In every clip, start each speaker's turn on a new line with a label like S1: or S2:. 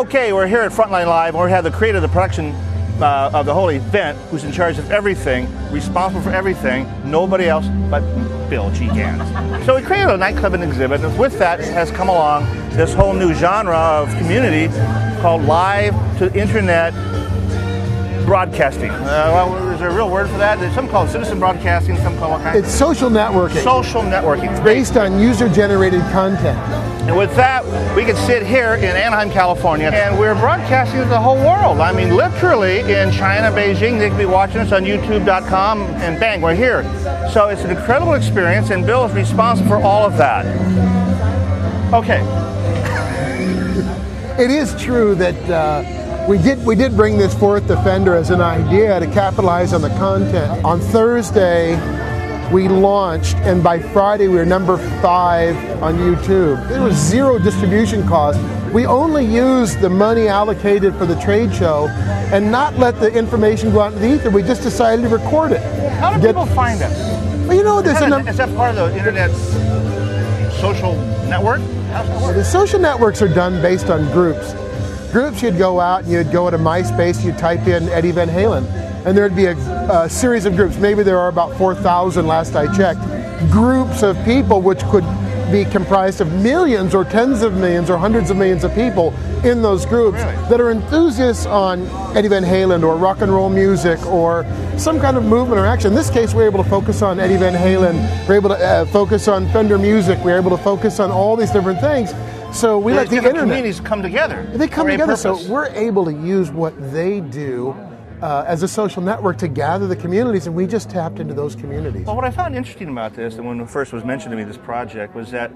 S1: Okay, we're here at Frontline Live, and we have the creator of the production of the whole event, who's in charge of everything, responsible for everything, nobody else but Bill G. Ganz. So we created a nightclub and exhibit, and with that has come along this whole new genre of community called live to internet broadcasting. Well, is there a real word for that? There's some call it citizen broadcasting, some call it...
S2: It's social networking.
S1: Social networking.
S2: It's based on user-generated content.
S1: And with that, we can sit here in Anaheim, California, and we're broadcasting to the whole world. I mean, literally in China, Beijing, they can be watching us on YouTube.com, and bang, we're here. So it's an incredible experience, and Bill is responsible for all of that. Okay.
S2: It is true that we did bring this forth to Fender as an idea to capitalize on the content. On Thursday, we launched, and by Friday we were number 5 on YouTube. There was 0 distribution cost. We only used the money allocated for the trade show and not let the information go out in the ether. We just decided to record it.
S1: How do people find us?
S2: Well, you know,
S1: is that part of the internet social network? How's that work?
S2: The social networks are done based on groups. Groups, you'd go out and you'd go to MySpace, you'd type in Eddie Van Halen, and there'd be a series of groups. Maybe there are about 4,000 last I checked. Groups of people which could be comprised of millions or tens of millions or hundreds of millions of people in those groups that are enthusiasts on Eddie Van Halen or rock and roll music or some kind of movement or action. In this case, we're able to focus on Eddie Van Halen, we're able to focus on Fender music, we're able to focus on all these different things. So we let the internet
S1: communities come together.
S2: They come together, so we're able to use what they do as a social network to gather the communities, and we just tapped into those communities.
S1: Well, what I found interesting about this, and when it first was mentioned to me, this project, was that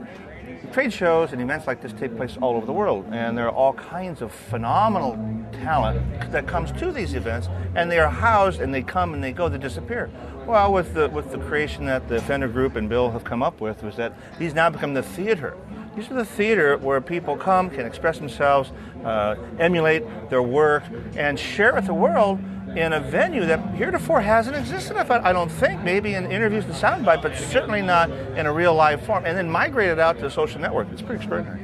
S1: trade shows and events like this take place all over the world, and there are all kinds of phenomenal talent that comes to these events, and they are housed, and they come and they go, they disappear. Well, with the creation that the Fender Group and Bill have come up with, was that these now become the theater. These are the theater where people come, can express themselves, emulate their work, and share it with the world in a venue that heretofore hasn't existed. I don't think, maybe in interviews and soundbite, but certainly not in a real live form. And then migrated out to a social network. It's pretty extraordinary.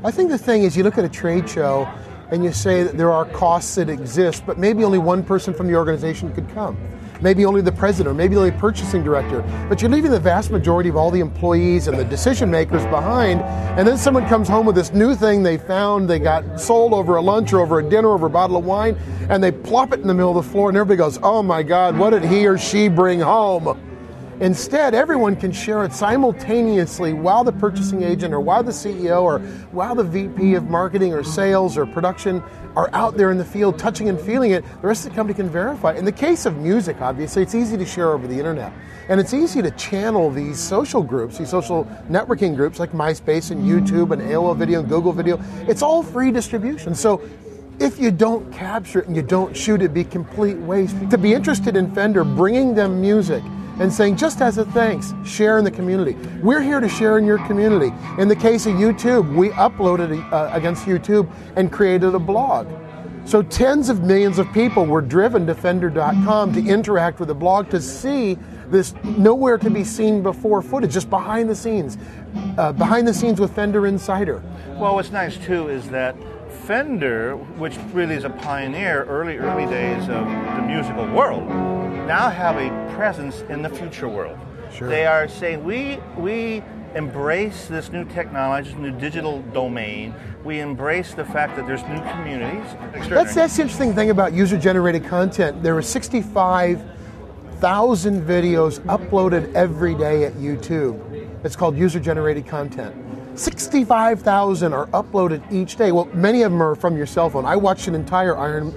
S2: I think the thing is, you look at a trade show and you say that there are costs that exist, but maybe only one person from the organization could come. Maybe only the president, or maybe only the purchasing director. But you're leaving the vast majority of all the employees and the decision makers behind, and then someone comes home with this new thing they found, they got sold over a lunch or over a dinner, over a bottle of wine, and they plop it in the middle of the floor, and everybody goes, oh my God, what did he or she bring home? Instead, everyone can share it simultaneously while the purchasing agent or while the CEO or while the VP of marketing or sales or production are out there in the field touching and feeling it. The rest of the company can verify. In the case of music, obviously, it's easy to share over the internet. And it's easy to channel these social groups, these social networking groups like MySpace and YouTube and AOL Video and Google Video. It's all free distribution. So if you don't capture it and you don't shoot it, it'd be complete waste. To be interested in Fender, bringing them music and saying, just as a thanks, share in the community. We're here to share in your community. In the case of YouTube, we uploaded against YouTube and created a blog. So tens of millions of people were driven to Fender.com to interact with the blog, to see this nowhere to be seen before footage, just behind the scenes with Fender Insider.
S1: Well, what's nice too is that Fender, which really is a pioneer, early days of the musical world, now have a presence in the future world.
S2: Sure.
S1: They are saying, we embrace this new technology, this new digital domain. We embrace the fact that there's new communities.
S2: That's the interesting thing about user-generated content. There are 65,000 videos uploaded every day at YouTube. It's called user-generated content. 65,000 are uploaded each day. Well, many of them are from your cell phone. I watched an entire Iron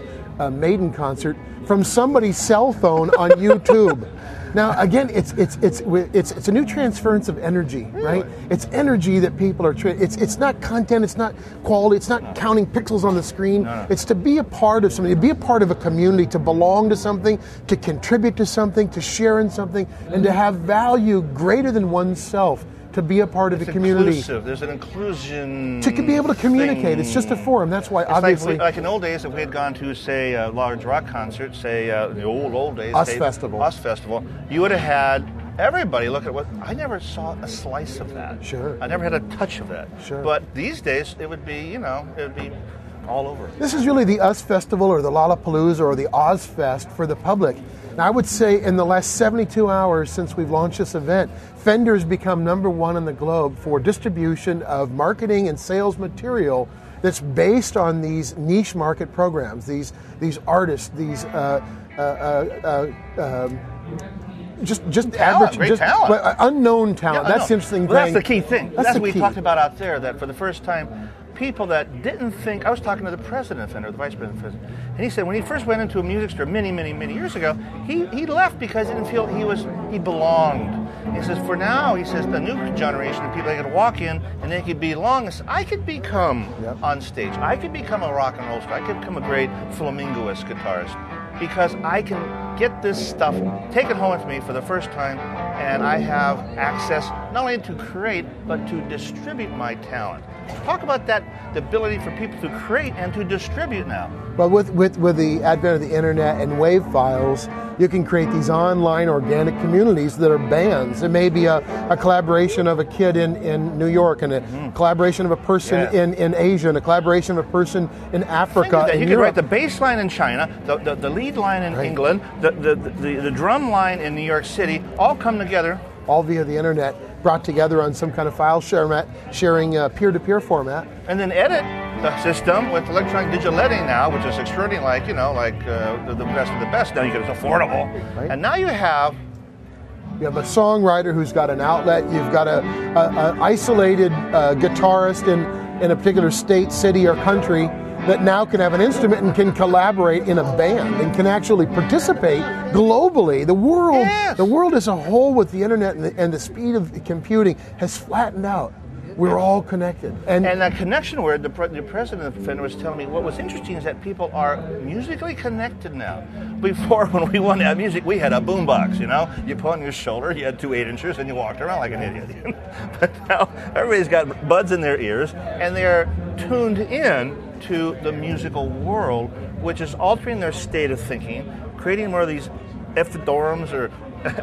S2: Maiden concert from somebody's cell phone on YouTube. Now, again, it's a new transference of energy, right? It's energy that people are. It's not content. It's not quality. It's not counting pixels on the screen.
S1: No.
S2: It's to be a part of something, to be a part of a community, to belong to something, to contribute to something, to share in something, and to have value greater than oneself. To be a part of the community.
S1: Inclusive. There's an inclusion.
S2: To be able to communicate. It's just a forum. That's why, obviously.
S1: Like in old days, if we had gone to, say, a large rock concert, say, the old days.
S2: Us Festival,
S1: you would have had everybody look at what. I never saw a slice of that.
S2: Sure.
S1: I never had a touch of that.
S2: Sure.
S1: But these days, it would be, all over.
S2: This is really the US Festival or the Lollapalooza or the Ozfest for the public. And I would say in the last 72 hours since we've launched this event, Fender's become #1 in the globe for distribution of marketing and sales material that's based on these niche market programs, these artists, these just average,
S1: great talent.
S2: Unknown talent.
S1: Yeah,
S2: that's the interesting thing.
S1: That's the key thing. That's what we
S2: key.
S1: talked about out there, that for the first time, people that didn't think, I was talking to the president of Fender, the vice president of Fender, and he said when he first went into a music store many years ago, he left because he didn't feel he belonged. He says, for now, he says, the new generation of people, they could walk in and they could belong. And say, I could become on stage. I could become a rock and roll star. I could become a great flamingoist guitarist because I can get this stuff, take it home with me for the first time, and I have access not only to create, but to distribute my talent. Talk about that, the ability for people to create and to distribute now.
S2: Well, with the advent of the internet and wave files, you can create these online organic communities that are bands. It may be a collaboration of a kid in New York and a collaboration of a person in Asia and a collaboration of a person in Africa.
S1: You could write the bass line in China, the lead line in England, the drum line in New York City, all come together.
S2: All via the internet, brought together on some kind of file sharing peer-to-peer format.
S1: And then edit the system with electronic digital editing now, which is extraordinary, like the best of the best. Now it's affordable. Right. And now you have
S2: a songwriter who's got an outlet. You've got a isolated guitarist in a particular state, city, or country that now can have an instrument and can collaborate in a band and can actually participate globally. The world as a whole with the internet and the speed of computing has flattened out. We're all connected. And
S1: that connection where the president of Fender was telling me, what was interesting is that people are musically connected now. Before, when we wanted to have music, we had a boombox, You put on your shoulder, you had 2 8-inchers, and you walked around like an idiot. But now everybody's got buds in their ears, and they're tuned in to the musical world, which is altering their state of thinking, creating more of these ephedorums or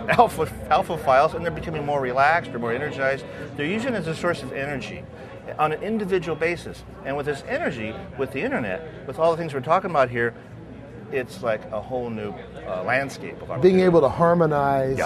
S1: alpha files, and they're becoming more relaxed or more energized. They're using it as a source of energy on an individual basis. And with this energy, with the internet, with all the things we're talking about here, it's like a whole new landscape of
S2: being able to harmonize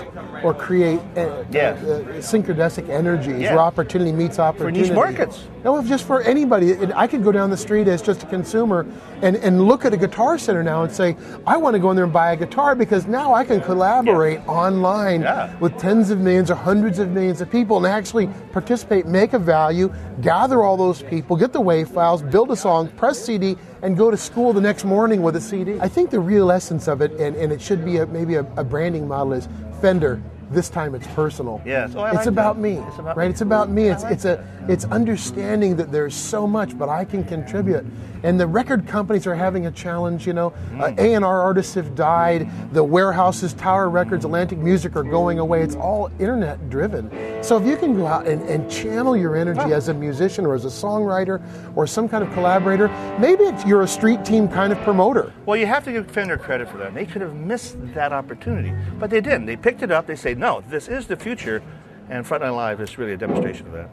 S2: or create synchronistic energies where opportunity meets opportunity.
S1: For niche markets.
S2: No, just for anybody. I could go down the street as just a consumer and look at a Guitar Center now and say, I want to go in there and buy a guitar because now I can collaborate online with tens of millions or hundreds of millions of people and actually participate, make a value, gather all those people, get the WAV files, build a song, press CD, and go to school the next morning with a CD. I think the real essence of it, and it should be maybe a branding model, is Fender. This time it's personal.
S1: Yes.
S2: It's about me.
S1: It's about
S2: right? It's about me. It's understanding that there's so much, but I can contribute. And the record companies are having a challenge. A&R artists have died. The warehouses, Tower Records, Atlantic Music are going away. It's all internet driven. So if you can go out and channel your energy as a musician or as a songwriter or some kind of collaborator, maybe you're a street team kind of promoter.
S1: Well, you have to give Fender credit for that. They could have missed that opportunity, but they didn't. They picked it up. They say, no, this is the future, and Frontline Live is really a demonstration of that.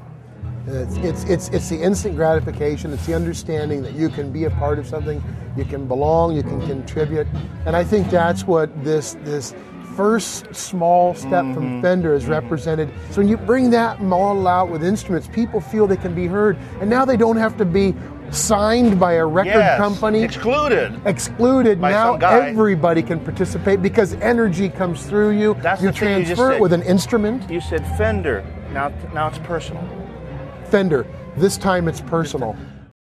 S2: It's the instant gratification. It's the understanding that you can be a part of something, you can belong, you can contribute, and I think that's what this first small step from Fender is represented. So when you bring that model out with instruments, people feel they can be heard, and now they don't have to be signed by a record company. Excluded. Now everybody can participate because energy comes through you. You transfer it with an instrument.
S1: You said Fender. Now it's personal.
S2: Fender. This time it's personal.